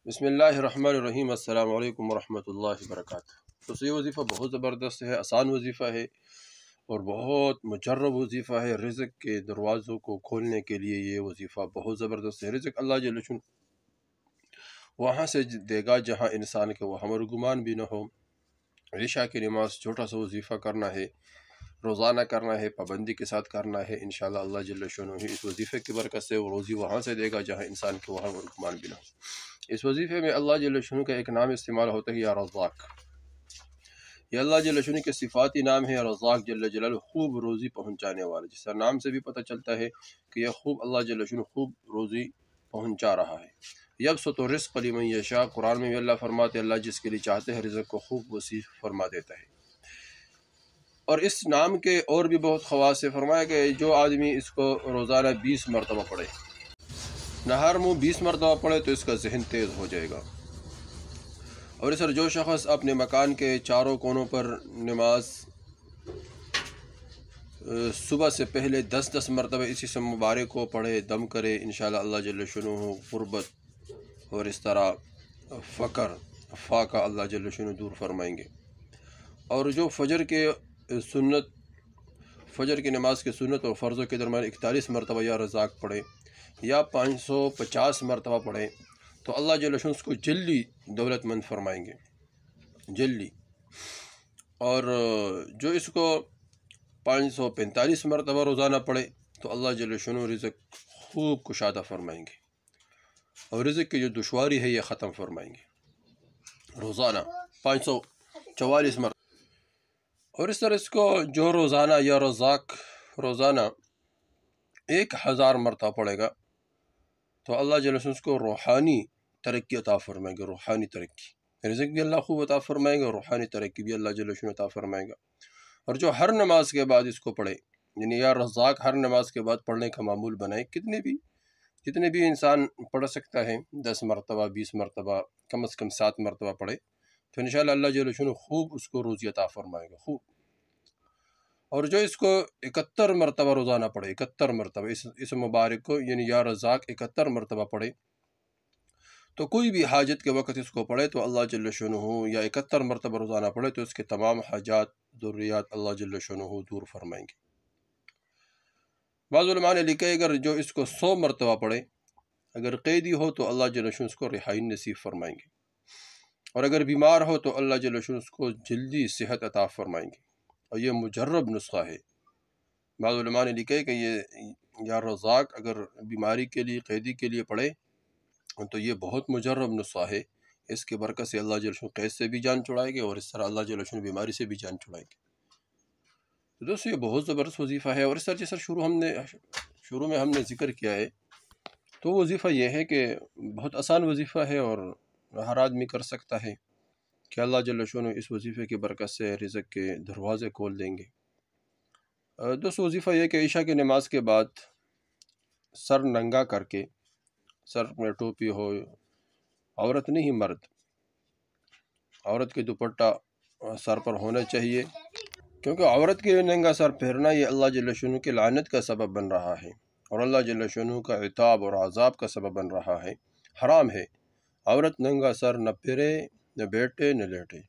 بسم اللہ الرحمن الرحیم۔ السلام علیکم ورحمۃ اللہ وبرکاتہ۔ تو یہ وظیفہ بہت زبردست ہے، آسان وظیفہ ہے اور بہت مجرب وظیفہ ہے۔ رزق کے دروازوں کو کھولنے کے لیے یہ وظیفہ بہت زبردست ہے۔ رزق اللہ جل شانہ وہاں سے دے گا جہاں انسان کے وہم اور گمان بھی نہ ہو۔ عشاء کی نماز چھوٹا سا وظیفہ کرنا ہے، روزانہ کرنا ہے، پابندی کے ساتھ کرنا ہے۔ انشاءاللہ اللہ جل شانہ اس وظیفے کی برکت سے وہ روزی وہاں سے دے گا جہاں انسان کے وہم اور گمان بھی نہ ہو۔ اس وظیفے میں اللہ جل شانہ کا ایک نام استعمال ہوتا ہے، یا رزاق۔ یہ اللہ جل شانہ کے صفاتی نام ہے، رزاق جل جلالہ، خوب روزی پہنچانے والا، جس کا نام سے بھی پتہ چلتا ہے کہ یہ خوب اللہ جل شانہ خوب روزی پہنچا رہا ہے۔ یبسط الرزق لمن یشاء، قرآن میں بھی اللہ فرماتے ہیں اللہ جس کے لیے چاہتے ہیں رزق کو خوب وسیع فرما دیتا ہے۔ اور اس نام کے اور بھی بہت خواص سے فرمایا گیا ہے، جو آدمی اس کو روزانہ 20 مرتبہ پڑھے، نہار منہ 20 مرتبہ پڑھے تو اس کا ذہن تیز ہو جائے گا۔ اور اس طرح جو شخص اپنے مکان کے چاروں کونوں پر نماز صبح سے پہلے 10 مرتبہ اسی سے مبارک کو پڑھے، دم کرے، انشاءاللہ اللہ جل شانہ غربت اور اس طرح فاقہ اللہ جل شانہ دور فرمائیں گے۔ اور جو فجر کی نماز کے سنت اور فرضوں کے درمیان 41 مرتبہ یا رزاق پڑھے یا 550 مرتبہ پڑھے تو اللہ جل شانہ اس کو جلدی دولت مند فرمائیں گے، جلدی۔ اور جو اس کو 545 مرتبہ روزانہ پڑھے تو اللہ جل شانہ رزق خوب کشادہ فرمائیں گے اور رزق کی جو دشواری ہے یہ ختم فرمائیں گے روزانہ 544 مرتبہ۔ اور اس طرح اس کو جو روزانہ یا رزاق روزانہ 1000 مرتبہ پڑھے گا تو اللہ جل شانہ اس کو روحانی ترقی عطا فرمائیں گے، روحانی ترقی۔ رزق بھی اللہ خوب عطا فرمائیں گے اور روحانی ترقی بھی اللہ جل شانہ عطا فرمائے گا۔ اور جو ہر نماز کے بعد اس کو پڑھے، یعنی یا رزاق ہر نماز کے بعد پڑھنے کا معمول بنائے، جتنے بھی انسان پڑھ سکتا ہے، 10 مرتبہ 20 مرتبہ کم از کم 7 مرتبہ پڑھے تو انشاءاللہ اللہ جل شانہ خوب اس کو روزی عطا فرمائے گا، خوب۔ اور جو اس کو 71 مرتبہ روزانہ پڑھے، 71 مرتبہ اس مبارک کو، یعنی یا رزاق 71 مرتبہ پڑھے تو کوئی بھی حاجت کے وقت اس کو پڑھے تو اللہ جل شانہ، یا 71 مرتبہ روزانہ پڑھے تو اس کے تمام حاجات ضروریات اللہ جل شانہ دور فرمائیں گے۔ بعض علماء نے لکھا ہے اگر جو اس کو 100 مرتبہ پڑھے، اگر قیدی ہو تو اللہ جل شانہ اس کو رہائی نصیب فرمائیں گے، اور اگر بیمار ہو تو اللہ جل شانہ اس کو جلدی صحت عطا فرمائیں گے۔ اور یہ مجرب نسخہ ہے۔ بعض علماء نے لکھا ہے کہ یہ یا رزاق اگر بیماری کے لیے، قیدی کے لیے پڑھے تو یہ بہت مجرب نسخہ ہے، اس کے برکت سے اللہ جل شانہ قید سے بھی جان چھڑائے گے اور اس طرح اللہ جل شانہ بیماری سے بھی جان چھڑائے گے۔ تو دوستو یہ بہت زبردست وظیفہ ہے۔ اور اس طرح جیسا شروع میں ہم نے ذکر کیا ہے تو وظیفہ یہ ہے کہ بہت آسان وظیفہ ہے اور ہر آدمی کر سکتا ہے کہ اللہ جل شانہ اس وظیفے کی برکت سے رزق کے دروازے کھول دیں گے۔ دوستو وظیفہ یہ کہ عشاء کی نماز کے بعد سر ننگا کر کے، سر میں ٹوپی ہو، عورت نہیں مرد، عورت کے دوپٹہ سر پر ہونا چاہیے، کیونکہ عورت کے ننگا سر پہننا یہ اللہ جل شانہ کی لعنت کا سبب بن رہا ہے اور اللہ جل شانہ کا عتاب اور عذاب کا سبب بن رہا ہے۔ حرام ہے عورت ننگا سر نہ پھرے، نہ بیٹھے، نہ لیٹے۔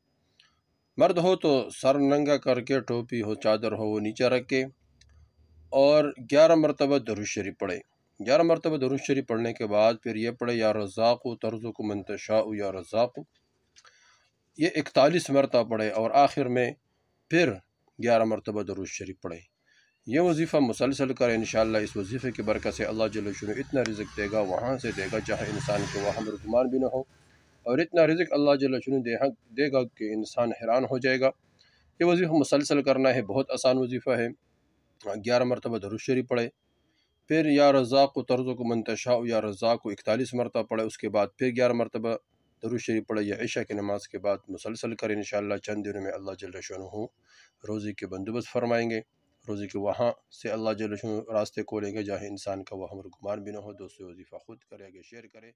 مرد ہو تو سر ننگا کر کے، ٹوپی ہو، چادر ہو وہ نیچے رکھ کے، اور 11 مرتبہ درود شریف پڑھے۔ 11 مرتبہ درود شریف پڑھنے کے بعد پھر یہ پڑھے یا رزاق ترزق من تشاء یا رزاق، یہ 41 مرتبہ پڑھے اور آخر میں پھر 11 مرتبہ درود شریف پڑھے۔ یہ وظیفہ مسلسل کرے، انشاءاللہ اس وظیفے کی برکت سے اللہ جل شانہ اتنا رزق دے گا، وہاں سے دے گا جہاں انسان کے وہم اور گمان بھی نہ ہو، اور اتنا رزق اللہ جل شانہ دے گا کہ انسان حیران ہو جائے گا۔ یہ وظیفہ مسلسل کرنا ہے، بہت آسان وظیفہ ہے۔ 11 مرتبہ درود شریف پڑھے، پھر یا رزاق ترزق من تشاء یا رزاق 41 مرتبہ پڑھے، اس کے بعد پھر 11 مرتبہ درود شریف پڑھے، یا عشاء کی نماز کے بعد مسلسل کریں۔ انشاءاللہ چند دنوں میں اللہ جل شانہ روزی کے بندوبست فرمائیں گے، روزی کے وہاں سے اللہ جل شانہ راستے کھولیں گے جہاں انسان کا وہم اور گمان بھی نہ ہو۔ دوستو وظیفہ خود کرے، شیئر کرے۔